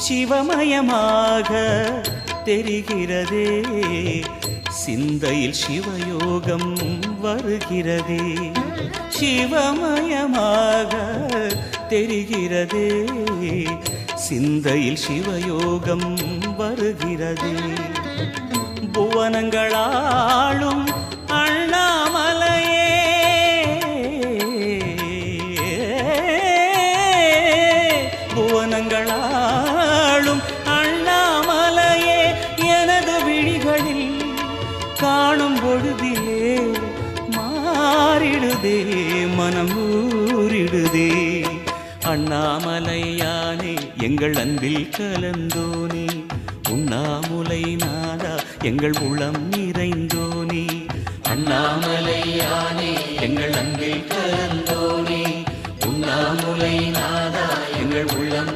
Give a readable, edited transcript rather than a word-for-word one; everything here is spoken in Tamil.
சிவமயமாக தெரிகிறதே, சிந்தையில் சிவயோகம் வருகிறதே. சிவமயமாக தெரிகிறதே, சிந்தையில் சிவயோகம் வருகிறதே. புவனங்களாளும் அண்ணாமலையே, புவனங்களாளும் அண்ணாமலையே, எனது விழிகளில் காணும் பொழுதிலே மாறிடுதே, மனம் ஊறிடுதே. அண்ணாமலையானே எங்கள் அன்பில் கலந்தோனே, உண்ணாமுலை நாதா எங்கள் உளம் நிறைந்தோனே. அண்ணாமலையானே எங்கள் அன்பில் கலந்தோனே, உண்ணாமுலை நாதா எங்கள் உள்ளம்